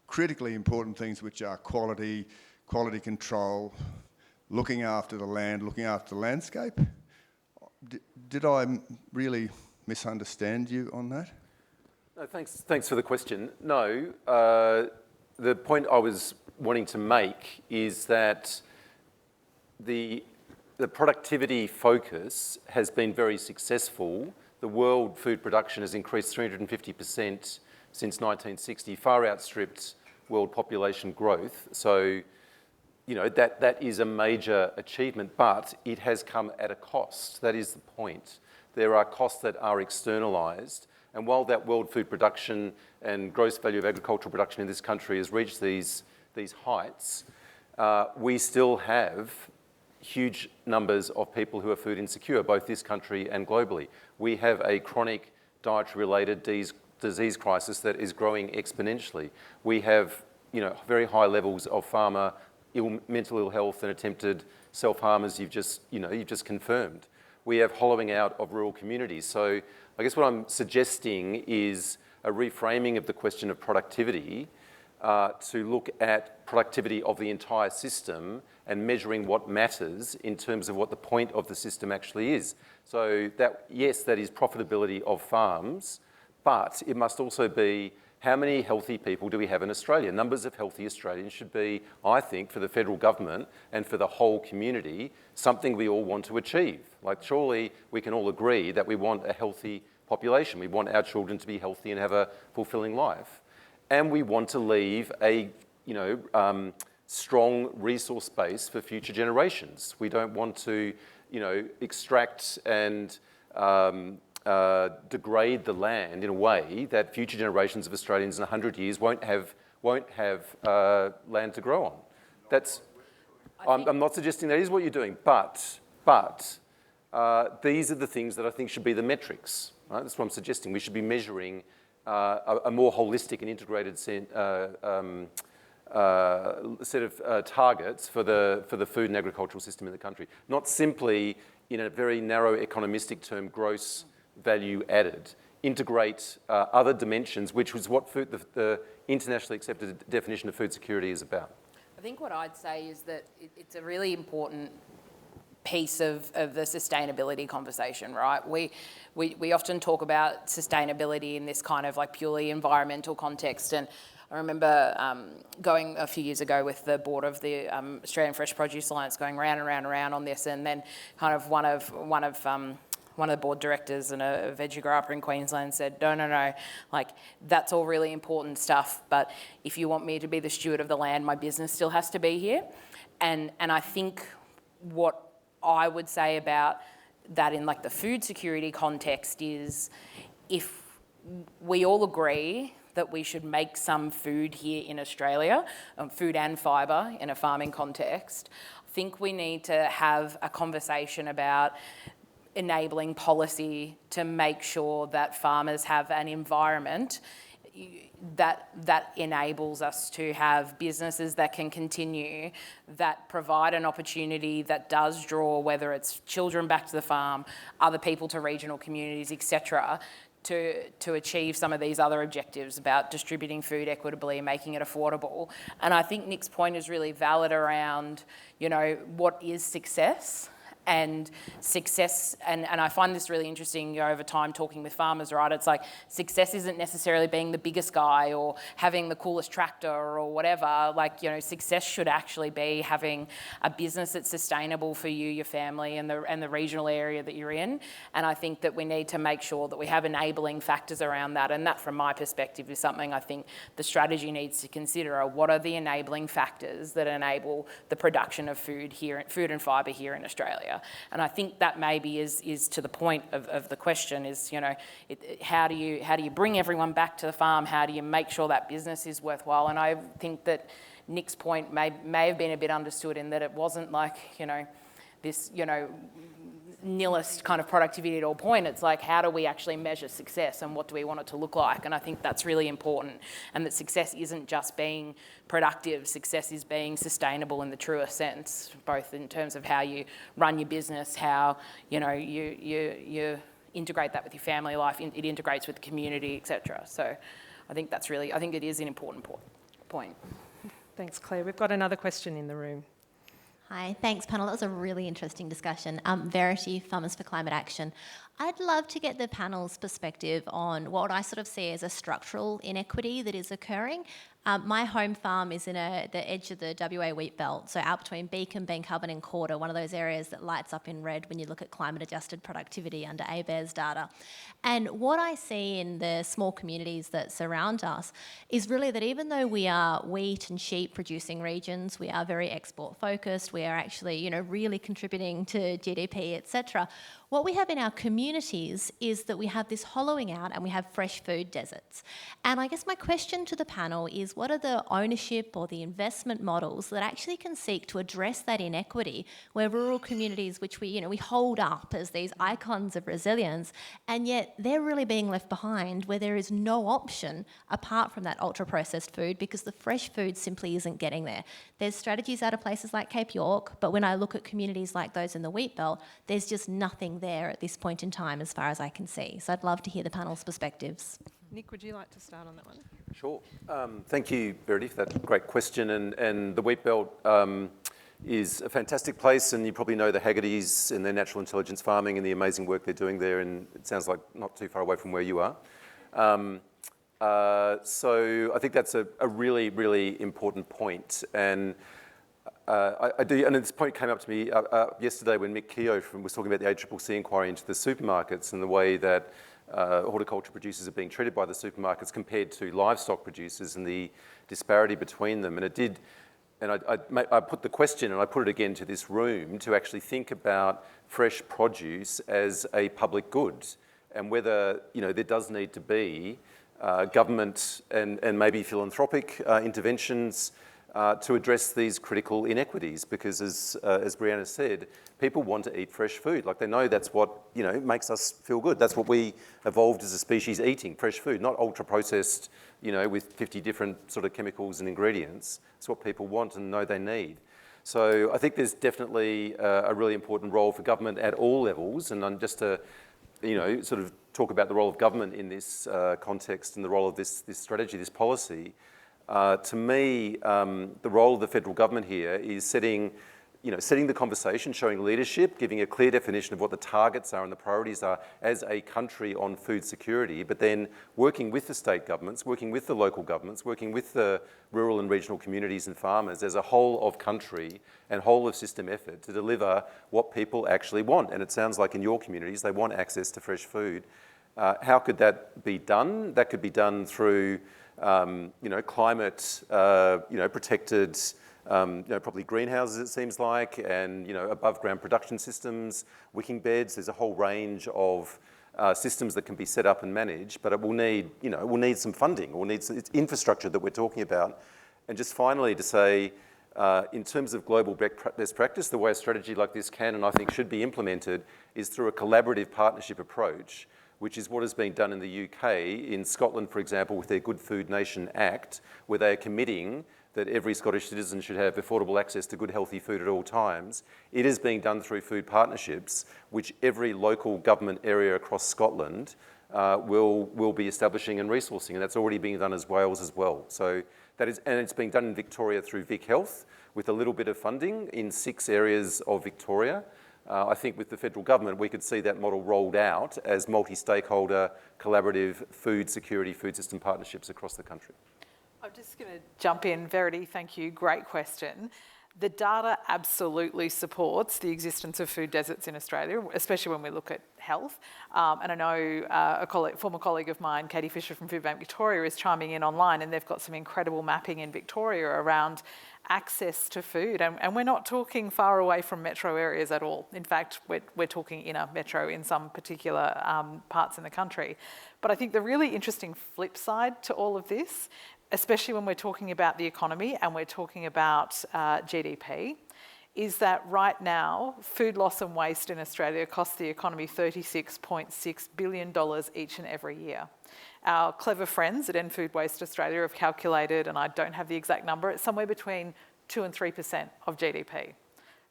critically important things, which are quality control, looking after the land, looking after the landscape. Did I really misunderstand you on that? No, thanks for the question. No, the point I was wanting to make is that the productivity focus has been very successful. The world food production has increased 350% since 1960, far outstripped world population growth. So, you know, that is a major achievement, but it has come at a cost. That is the point. There are costs that are externalised, and while that world food production and gross value of agricultural production in this country has reached these heights, we still have huge numbers of people who are food insecure, both this country and globally. We have a chronic dietary-related disease crisis that is growing exponentially. We have, you know, very high levels of farmer mental ill health and attempted self-harm, as you've just confirmed. We have hollowing out of rural communities. So I guess what I'm suggesting is a reframing of the question of productivity to look at productivity of the entire system and measuring what matters in terms of what the point of the system actually is. So that, yes, that is profitability of farms, but it must also be how many healthy people do we have in Australia? Numbers of healthy Australians should be, I think, for the federal government and for the whole community, something we all want to achieve. Like, surely we can all agree that we want a healthy population. We want our children to be healthy and have a fulfilling life. And we want to leave a, strong resource base for future generations. We don't want to, extract and degrade the land in a way that future generations of Australians in 100 years won't have land to grow on. I'm not suggesting that is what you're doing, but these are the things that I think should be the metrics. Right? That's what I'm suggesting. We should be measuring a more holistic and integrated set of targets for the food and agricultural system in the country, not simply in a very narrow economistic term, gross value added. Integrate other dimensions, which was what the internationally accepted definition of food security is about. I think what I'd say is that it's a really important piece of the sustainability conversation, right? We often talk about sustainability in this kind of like purely environmental context, and I remember going a few years ago with the board of the Australian Fresh Produce Alliance, going round and round and round on this, and then kind of one of the board directors and a veggie grower in Queensland said, no, like that's all really important stuff, but if you want me to be the steward of the land, my business still has to be here. And I think what I would say about that in like the food security context is, if we all agree that we should make some food here in Australia, food and fibre in a farming context. I think we need to have a conversation about enabling policy to make sure that farmers have an environment that enables us to have businesses that can continue, that provide an opportunity that does draw, whether it's children back to the farm, other people to regional communities, etc., to achieve some of these other objectives about distributing food equitably, making it affordable. And I think Nick's point is really valid around, what is success? And success, and I find this really interesting over time talking with farmers, right? It's like success isn't necessarily being the biggest guy or having the coolest tractor or whatever. Success should actually be having a business that's sustainable for you, your family, and the regional area that you're in. And I think that we need to make sure that we have enabling factors around that. And that, from my perspective, is something I think the strategy needs to consider. What are the enabling factors that enable the production of food and fibre here in Australia? And I think that maybe is to the point of the question is, how do you bring everyone back to the farm? How do you make sure that business is worthwhile? And I think that Nick's point may have been a bit understood in that it wasn't like, this, nihilist kind of productivity at all point. It's like, how do we actually measure success and what do we want it to look like? And I think that's really important, and that success isn't just being productive, success is being sustainable in the truest sense, both in terms of how you run your business, how you integrate that with your family life, it integrates with the community, etc. So I think it is an important point. Thanks, Claire. We've got another question in the room. Hi, thanks panel. That was a really interesting discussion. Verity, Farmers for Climate Action. I'd love to get the panel's perspective on what I sort of see as a structural inequity that is occurring. My home farm is in the edge of the WA wheat belt, so out between Beacon, Bencubbin and Corder, one of those areas that lights up in red when you look at climate-adjusted productivity under ABARES data. And what I see in the small communities that surround us is really that even though we are wheat and sheep producing regions, we are very export focused, we are actually, really contributing to GDP, etc. What we have in our communities is that we have this hollowing out and we have fresh food deserts. And I guess my question to the panel is, what are the ownership or the investment models that actually can seek to address that inequity where rural communities, which we hold up as these icons of resilience, and yet they're really being left behind where there is no option apart from that ultra-processed food because the fresh food simply isn't getting there. There's strategies out of places like Cape York, but when I look at communities like those in the wheat belt, there's just nothing there at this point in time as far as I can see. So I'd love to hear the panel's perspectives. Nick, would you like to start on that one? Sure. Thank you, Verity, for that great question. And the wheat belt is a fantastic place, and you probably know the Haggertys and their natural intelligence farming and the amazing work they're doing there, and it sounds like not too far away from where you are. So I think that's a really, really important point. And I do, and this point came up to me yesterday when Mick Keogh was talking about the ACCC inquiry into the supermarkets and the way that horticulture producers are being treated by the supermarkets compared to livestock producers and the disparity between them. And it did, and I put the question, and I put it again to this room, to actually think about fresh produce as a public good, and whether there does need to be government and maybe philanthropic interventions to address these critical inequities, because as Brianna said, people want to eat fresh food. Like, they know that's what makes us feel good. That's what we evolved as a species, eating fresh food, not ultra-processed, with 50 different sort of chemicals and ingredients. It's what people want and know they need. So I think there's definitely a really important role for government at all levels, and just to sort of talk about the role of government in this context and the role of this strategy, this policy. To me, the role of the federal government here is setting the conversation, showing leadership, giving a clear definition of what the targets are and the priorities are as a country on food security, but then working with the state governments, working with the local governments, working with the rural and regional communities and farmers as a whole of country and whole of system effort to deliver what people actually want. And it sounds like in your communities, they want access to fresh food. How could that be done? That could be done through climate, protected, probably greenhouses, it seems like, and, above ground production systems, wicking beds. There's a whole range of systems that can be set up and managed, but it will need, it will need some funding, or needs it's infrastructure that we're talking about. And just finally to say, in terms of global best practice, the way a strategy like this can and I think should be implemented is through a collaborative partnership approach, which is what has been done in the UK, in Scotland, for example, with their Good Food Nation Act, where they are committing that every Scottish citizen should have affordable access to good, healthy food at all times. It is being done through food partnerships, which every local government area across Scotland will be establishing and resourcing, and that's already being done as Wales as well. So that is, and it's being done in Victoria through Vic Health, with a little bit of funding in 6 areas of Victoria. I think with the federal government, we could see that model rolled out as multi-stakeholder, collaborative food security, food system partnerships across the country. I'm just going to jump in. Verity, thank you. Great question. The data absolutely supports the existence of food deserts in Australia, especially when we look at health. And I know a former colleague of mine, Katie Fisher from Food Bank Victoria, is chiming in online, and they've got some incredible mapping in Victoria around access to food. And we're not talking far away from metro areas at all. In fact, we're talking inner metro in some particular parts in the country. But I think the really interesting flip side to all of this, especially when we're talking about the economy and we're talking about GDP, is that right now, food loss and waste in Australia costs the economy $36.6 billion each and every year. Our clever friends at End Food Waste Australia have calculated, and I don't have the exact number, it's somewhere between 2 and 3% of GDP.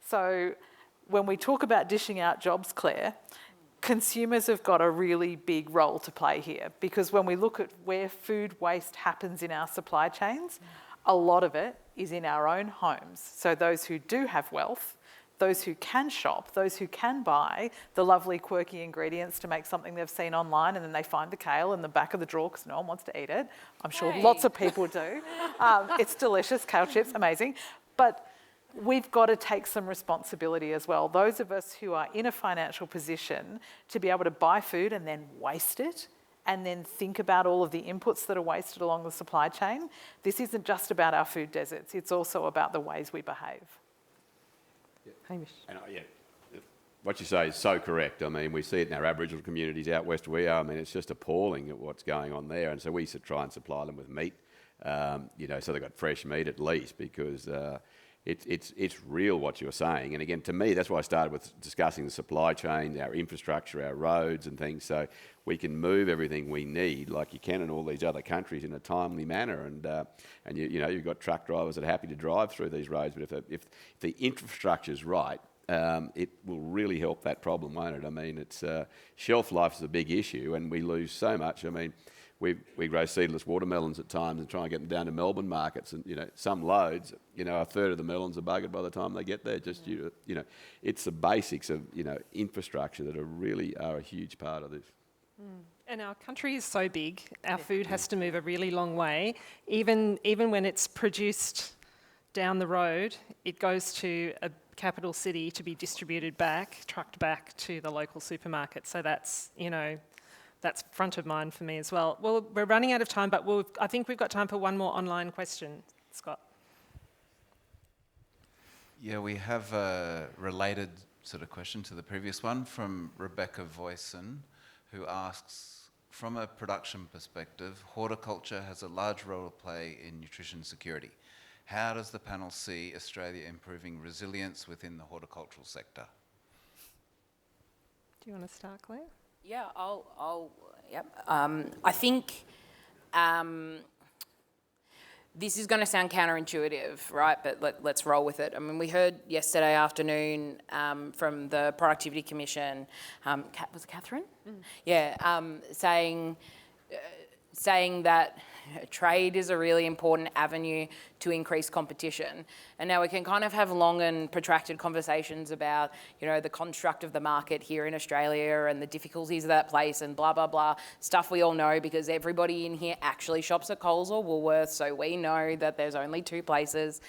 So when we talk about dishing out jobs, Claire, consumers have got a really big role to play here, because when we look at where food waste happens in our supply chains, a lot of it is in our own homes. So those who do have wealth, those who can shop, those who can buy the lovely quirky ingredients to make something they've seen online, and then they find the kale in the back of the drawer because no one wants to eat it. I'm sure lots of people do. It's delicious, kale chips, amazing. But we've got to take some responsibility as well. Those of us who are in a financial position to be able to buy food and then waste it, and then think about all of the inputs that are wasted along the supply chain. This isn't just about our food deserts, it's also about the ways we behave. Yeah. Hamish. And, what you say is so correct. I mean, we see it in our Aboriginal communities out west where we are. I mean, it's just appalling at what's going on there. And so we try and supply them with meat, so they've got fresh meat at least, because it's real what you're saying. And again, to me, that's why I started with discussing the supply chain, our infrastructure, our roads and things, so we can move everything we need like you can in all these other countries in a timely manner. And you've got truck drivers that are happy to drive through these roads, but if the infrastructure's right, it will really help that problem, won't it? I mean, it's shelf life is a big issue, and we lose so much. I mean, we grow seedless watermelons at times and try and get them down to Melbourne markets, and some loads, a third of the melons are buggered by the time they get there. Just it's the basics of infrastructure that really are a huge part of this. And our country is so big, our food has to move a really long way. Even when it's produced down the road, it goes to a capital city to be distributed back, trucked back to the local supermarket. So that's front of mind for me as well. Well, we're running out of time, but I think we've got time for one more online question. Scott. Yeah, we have a related sort of question to the previous one from Rebecca Voisin, who asks, from a production perspective, horticulture has a large role to play in nutrition security. How does the panel see Australia improving resilience within the horticultural sector? Do you want to start, Claire? Yeah, yep. I think this is going to sound counterintuitive, right? But let's roll with it. I mean, we heard yesterday afternoon from the Productivity Commission, was it Catherine? Mm. Yeah, saying that trade is a really important avenue to increase competition. And now we can kind of have long and protracted conversations about, the construct of the market here in Australia and the difficulties of that place and blah, blah, blah, stuff we all know because everybody in here actually shops at Coles or Woolworths, so we know that there's only 2 places.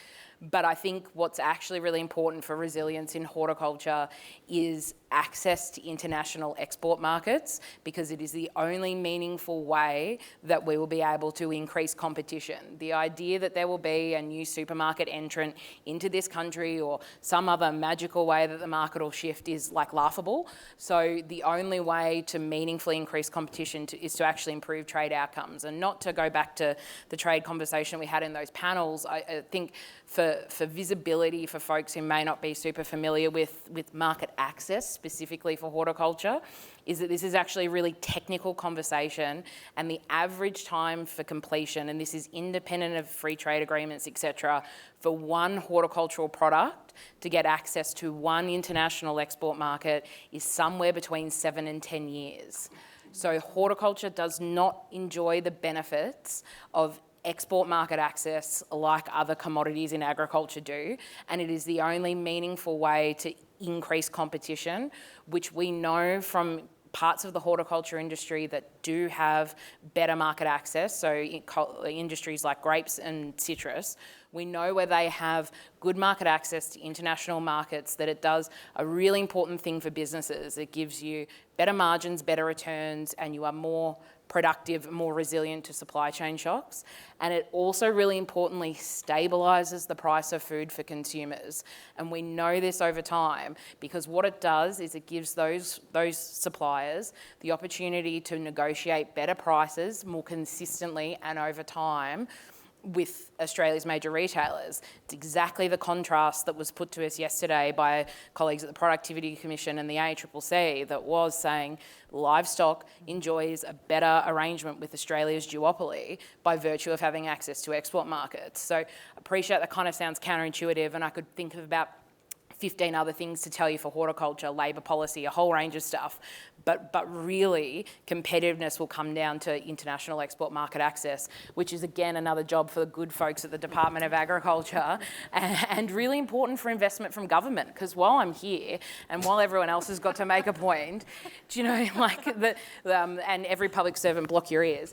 But I think what's actually really important for resilience in horticulture is access to international export markets, because it is the only meaningful way that we will be able to increase competition. The idea that there will be a new supermarket entrant into this country or some other magical way that the market will shift is like laughable. So the only way to meaningfully increase competition is to actually improve trade outcomes. And not to go back to the trade conversation we had in those panels, I think for visibility for folks who may not be super familiar with market access, specifically for horticulture, is that this is actually a really technical conversation, and the average time for completion, and this is independent of free trade agreements, etc., for one horticultural product to get access to one international export market is somewhere between 7 and 10 years. So horticulture does not enjoy the benefits of export market access like other commodities in agriculture do, and it is the only meaningful way to increase competition, which we know from parts of the horticulture industry that do have better market access, so industries like grapes and citrus, we know where they have good market access to international markets, that it does a really important thing for businesses. It gives you better margins, better returns, and you are more productive, more resilient to supply chain shocks. And it also really importantly stabilises the price of food for consumers. And we know this over time, because what it does is it gives those suppliers the opportunity to negotiate better prices more consistently and over time with Australia's major retailers. It's exactly the contrast that was put to us yesterday by colleagues at the Productivity Commission and the ACCC, that was saying livestock enjoys a better arrangement with Australia's duopoly by virtue of having access to export markets. So I appreciate that kind of sounds counterintuitive, and I could think of about 15 other things to tell you for horticulture, labour policy, a whole range of stuff. But really, competitiveness will come down to international export market access, which is, again, another job for the good folks at the Department of Agriculture, and really important for investment from government. Because while I'm here, and while everyone else has got to make a point, do you know, like, and every public servant block your ears,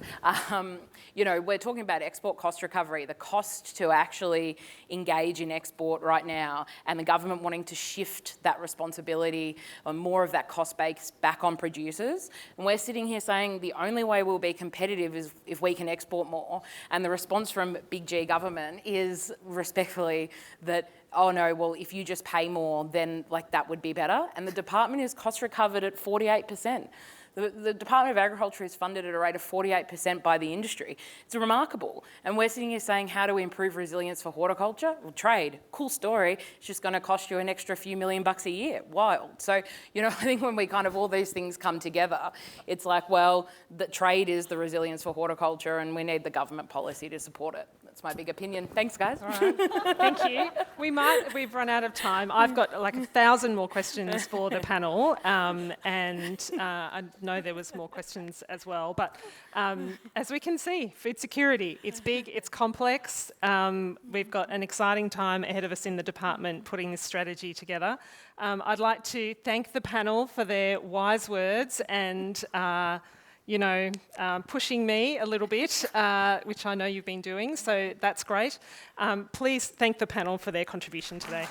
you know, we're talking about export cost recovery, the cost to actually engage in export right now, and the government wanting to shift that responsibility or more of that cost base back on producers. And we're sitting here saying the only way we'll be competitive is if we can export more. And the response from Big G government is respectfully that, oh no, well, if you just pay more, then like that would be better. And the department is cost recovered at 48%. The Department of Agriculture is funded at a rate of 48% by the industry. It's remarkable. And we're sitting here saying, how do we improve resilience for horticulture? Well, trade, cool story. It's just going to cost you an extra few $million a year. Wild. So, you know, I think when we kind of all these things come together, it's like, well, the trade is the resilience for horticulture, and we need the government policy to support it. That's my big opinion. Thanks, guys. All right. Thank you. We've run out of time. I've got like 1,000 more questions for the panel, and I know there was more questions as well. But as we can see, food security, it's big, it's complex. We've got an exciting time ahead of us in the department putting this strategy together. I'd like to thank the panel for their wise words and pushing me a little bit, which I know you've been doing, so that's great. Please thank the panel for their contribution today.